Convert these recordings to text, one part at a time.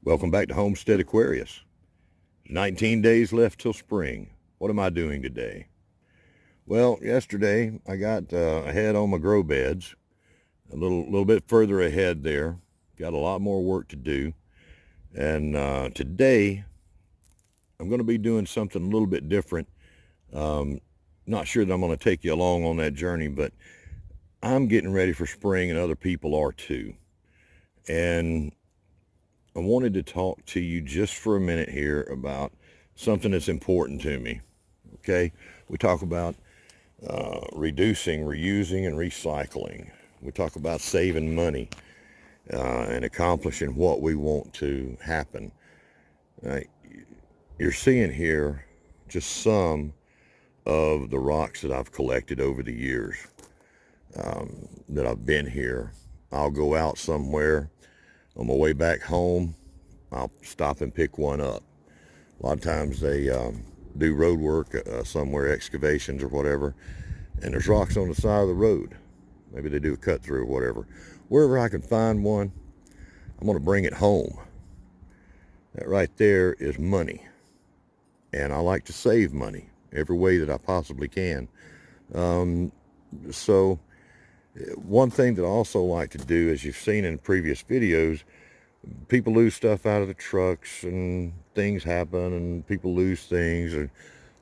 Welcome back to Homestead Aquarius. 19 days left till spring. What am I doing today? Well, yesterday I got ahead on my grow beds, a little bit further ahead there. Got a lot more work to do. And today I'm going to be doing something a little bit different. Not sure that I'm going to take you along on that journey, but I'm getting ready for spring and other people are too. And I wanted to talk to you just for a minute here about something that's important to me. Okay, we talk about reducing, reusing, and recycling. We talk about saving money and accomplishing what we want to happen. You're seeing here just some of the rocks that I've collected over the years that I've been here. I'll go out somewhere. On my way back home, I'll stop and pick one up. A lot of times they do road work somewhere, excavations or whatever, and there's rocks on the side of the road. Maybe they do a cut through or whatever. Wherever I can find one, I'm going to bring it home. That right there is money. And I like to save money every way that I possibly can. So one thing that I also like to do, as you've seen in previous videos, people lose stuff out of the trucks and things happen and people lose things. And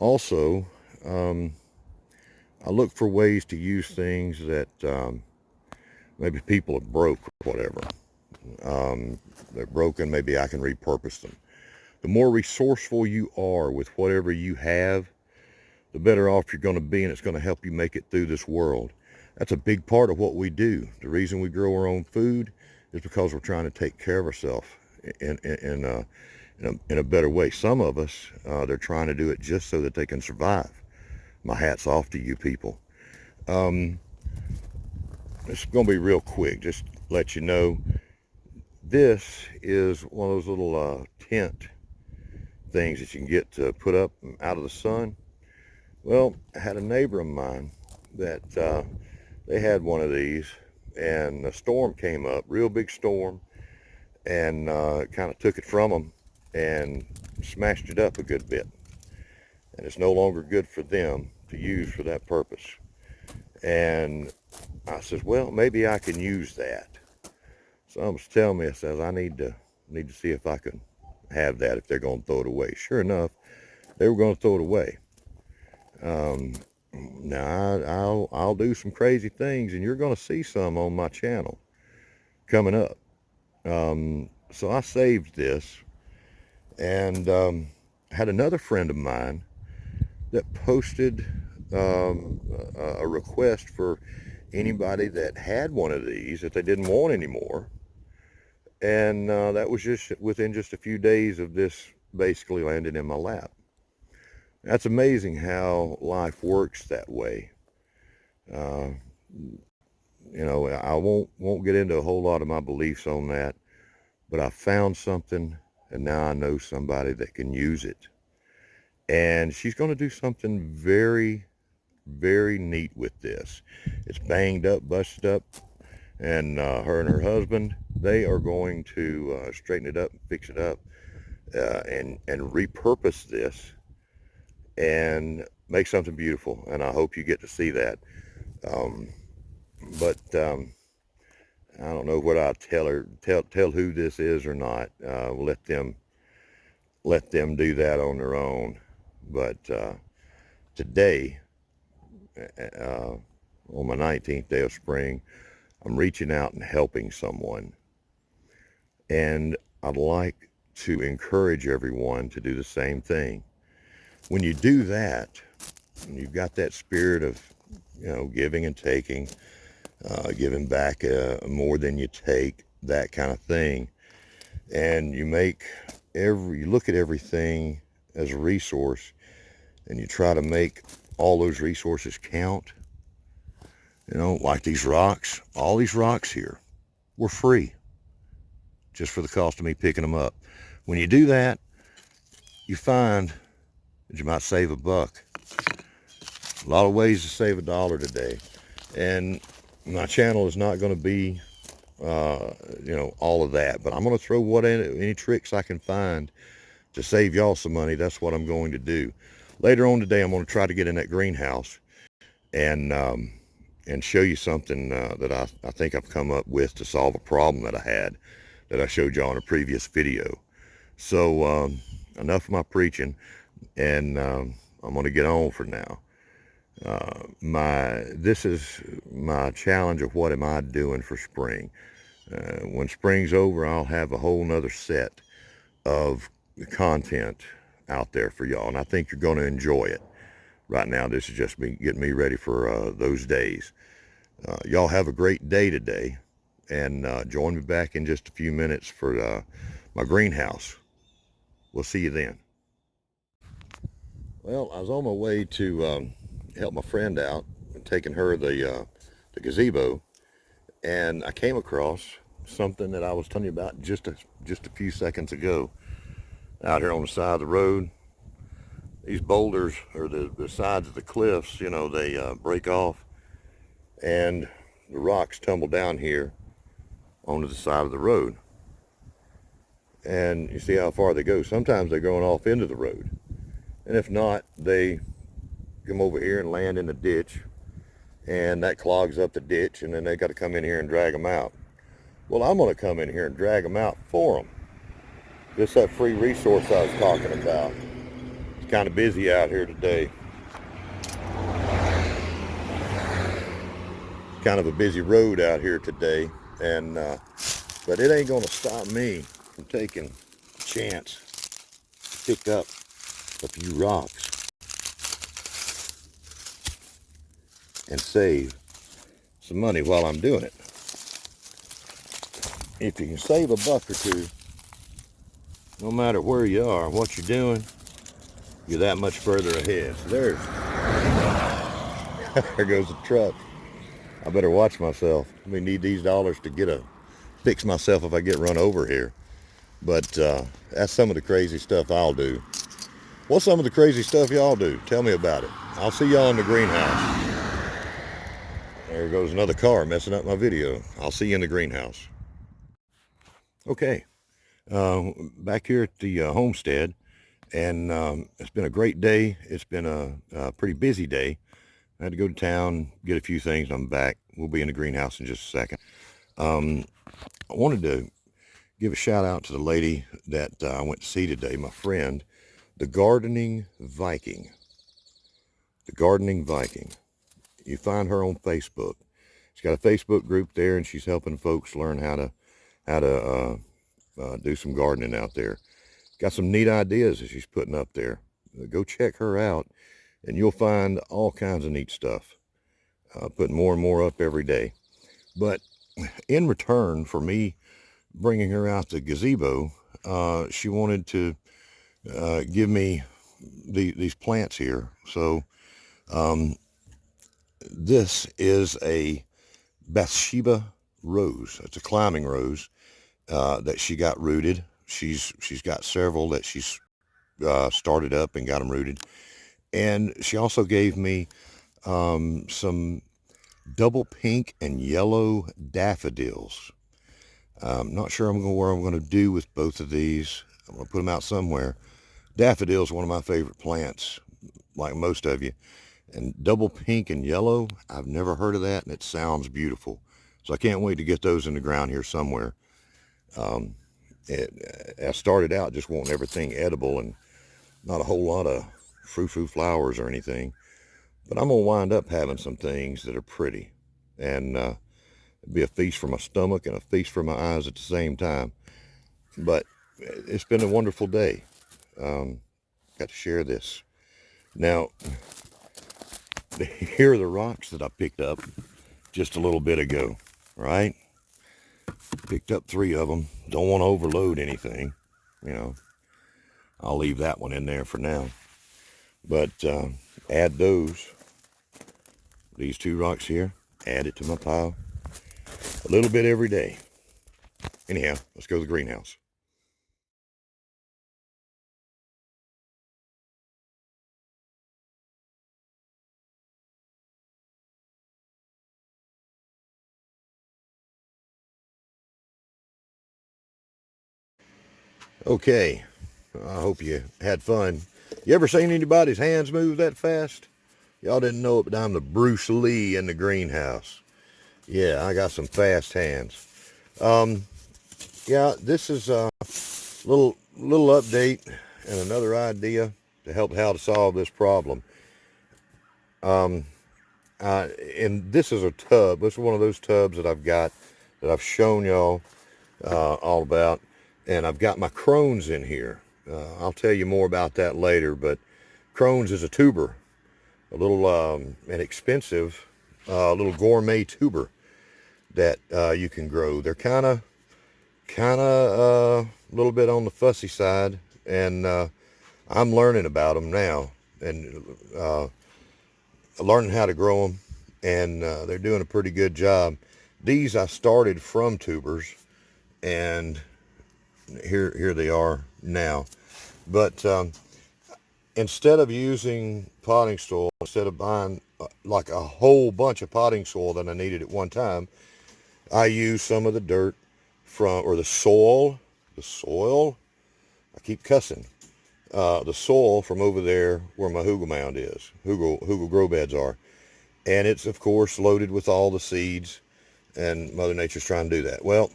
also, I look for ways to use things that maybe people have broke or whatever. They're broken, maybe I can repurpose them. The more resourceful you are with whatever you have, the better off you're going to be, and it's going to help you make it through this world. That's a big part of what we do. The reason we grow our own food is because we're trying to take care of ourselves in a better way. Some of us, they're trying to do it just so that they can survive. My hat's off to you people. It's going to be real quick. Just to let you know, this is one of those little tent things that you can get to put up out of the sun. Well, I had a neighbor of mine that they had one of these, and a storm came up, real big storm, and kind of took it from them and smashed it up a good bit. And it's no longer good for them to use for that purpose. And I says, well, maybe I can use that. Someone was telling me, it says I need to see if I can have that if they're going to throw it away. Sure enough, they were going to throw it away. Now I'll do some crazy things, and you're going to see some on my channel coming up. So I saved this, and had another friend of mine that posted a request for anybody that had one of these that they didn't want anymore. And that was just within just a few days of this basically landing in my lap. That's amazing how life works that way. You know, I won't get into a whole lot of my beliefs on that, but I found something, and now I know somebody that can use it. And she's going to do something very, very neat with this. It's banged up, busted up, and her and her husband, they are going to straighten it up, fix it up, and repurpose this and make something beautiful. And I hope you get to see that. But I don't know what I'll tell her, tell who this is or not. We'll let them do that on their own. But today, on my 19th day of spring, I'm reaching out and helping someone. And I'd like to encourage everyone to do the same thing. When you do that, and you've got that spirit of, you know, giving and taking, giving back more than you take, that kind of thing, and you look at everything as a resource, and you try to make all those resources count. You know, like these rocks, all these rocks here were free, just for the cost of me picking them up. When you do that, you find that you might save $1. A lot of ways to save $1 today. And my channel is not going to be all of that. But I'm going to throw any tricks I can find to save y'all some money. That's what I'm going to do. Later on today, I'm going to try to get in that greenhouse and show you something that I think I've come up with to solve a problem that I had that I showed y'all in a previous video. So enough of my preaching, and I'm going to get on for now. This is my challenge of what am I doing for spring. When spring's over, I'll have a whole nother set of content out there for y'all, and I think you're going to enjoy it. Right now, this is just getting me ready for those days. Y'all have a great day today, and join me back in just a few minutes for my greenhouse. We'll see you then. Well, I was on my way to help my friend out, taking her the gazebo, and I came across something that I was telling you about just a few seconds ago. Out here on the side of the road, these boulders, or the sides of the cliffs, they break off, and the rocks tumble down here onto the side of the road. And you see how far they go. Sometimes they're going off into the road, and if not, they come over here and land in the ditch, and that clogs up the ditch, and then they got to come in here and drag them out. Well, I'm going to come in here and drag them out for them. Just that free resource I was talking about. It's kind of busy out here today. Kind of a busy road out here today, and but it ain't going to stop me from taking a chance to pick up a few rocks and save some money while I'm doing it. If you can save a buck or two, no matter where you are, what you're doing, you're that much further ahead. So there goes the truck. I better watch myself. We need these dollars to fix myself if I get run over here. But that's some of the crazy stuff I'll do. What's some of the crazy stuff y'all do? Tell me about it. I'll see y'all in the greenhouse. There goes another car messing up my video. I'll see you in the greenhouse. Okay, back here at the homestead, and it's been a great day. It's been a pretty busy day. I had to go to town, get a few things. I'm back. We'll be in the greenhouse in just a second. I wanted to give a shout out to the lady that I went to see today, my friend, the Gardening Viking. The Gardening Viking. You find her on Facebook. She's got a Facebook group there, and she's helping folks learn how to do some gardening out there. Got some neat ideas that she's putting up there. Go check her out, and you'll find all kinds of neat stuff. Putting more and more up every day. But in return for me bringing her out the gazebo, she wanted to give me these plants here. So this is a Bathsheba rose. It's a climbing rose that she got rooted. She's got several that she's started up and got them rooted. And she also gave me some double pink and yellow daffodils. Not sure what I'm going to do with both of these. I'm going to put them out somewhere. Daffodils are one of my favorite plants, like most of you. And double pink and yellow, I've never heard of that, and it sounds beautiful. So I can't wait to get those in the ground here somewhere. I started out just wanting everything edible and not a whole lot of frou-frou flowers or anything. But I'm going to wind up having some things that are pretty. And be a feast for my stomach and a feast for my eyes at the same time. But it's been a wonderful day. Got to share this. Now, here are the rocks that I picked up just a little bit ago, right? Picked up 3 of them. Don't want to overload anything, I'll leave that one in there for now. But add these 2 rocks here, add it to my pile. A little bit every day. Anyhow, let's go to the greenhouse. Okay, I hope you had fun. You ever seen anybody's hands move that fast? Y'all didn't know it, but I'm the Bruce Lee in the greenhouse. Yeah, I got some fast hands. Yeah, this is a little update and another idea to help how to solve this problem. And this is a tub. This is one of those tubs that I've got that I've shown y'all all about, and I've got my Crohn's in here. I'll tell you more about that later, but Crohn's is a tuber, a little an expensive little gourmet tuber that you can grow. They're kind of a little bit on the fussy side, and I'm learning about them now and learning how to grow them, and they're doing a pretty good job. These I started from tubers, and here they are now. But instead of using potting soil, instead of buying like a whole bunch of potting soil that I needed at one time, I use some of the dirt from, or the soil, I keep cussing, the soil from over there where my hugel mound is, hugel grow beds are. And it's, of course, loaded with all the seeds, and Mother Nature's trying to do that. Well,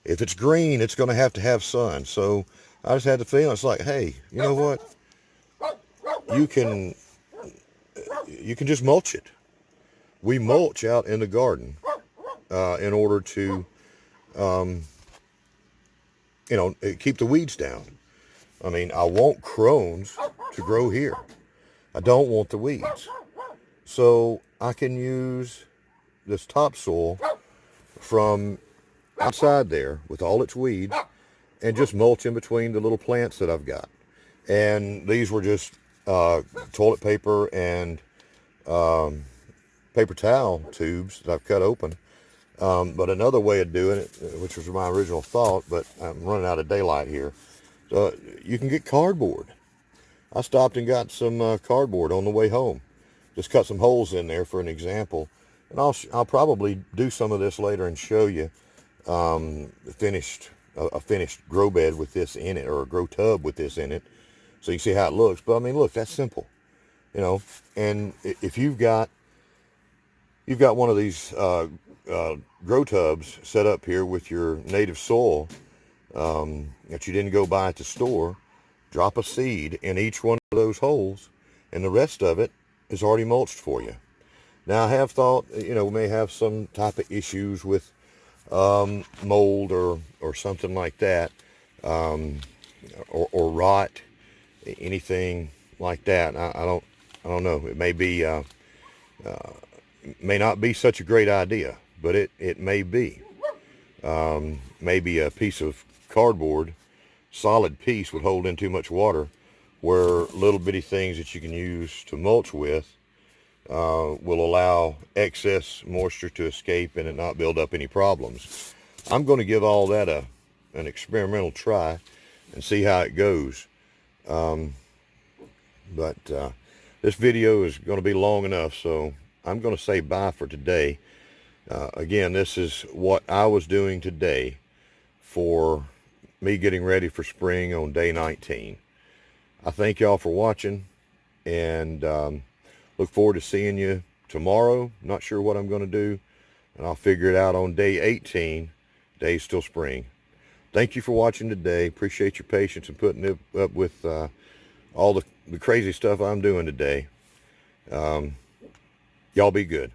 if it's green, it's going to have sun. So I just had the feeling, it's like, hey, you know what? You can just mulch it. We mulch out in the garden in order to, keep the weeds down. I mean, I want Crohn's to grow here. I don't want the weeds. So I can use this topsoil from outside there with all its weeds and just mulch in between the little plants that I've got. And these were just toilet paper and paper towel tubes that I've cut open. But another way of doing it, which was my original thought, but I'm running out of daylight here. So you can get cardboard. I stopped and got some cardboard on the way home. Just cut some holes in there for an example. And I'll probably do some of this later and show you a finished grow bed with this in it, or a grow tub with this in it, so you see how it looks. But I mean, look, that's simple, And if you've got one of these grow tubs set up here with your native soil that you didn't go buy at the store, drop a seed in each one of those holes, and the rest of it is already mulched for you. Now, I have thought, we may have some type of issues with mold or something like that, or rot, anything like that. I don't know. It may not be such a great idea, but it may be. Maybe a piece of cardboard, solid piece, would hold in too much water, where little bitty things that you can use to mulch with will allow excess moisture to escape and it not build up any problems. I'm going to give all that an experimental try and see how it goes. But this video is going to be long enough, so I'm going to say bye for today. Again, this is what I was doing today for me getting ready for spring on day 19. I thank y'all for watching, and look forward to seeing you tomorrow. Not sure what I'm going to do, and I'll figure it out on day 18. Day's still spring. Thank you for watching today. Appreciate your patience and putting up with all the crazy stuff I'm doing today. Y'all be good.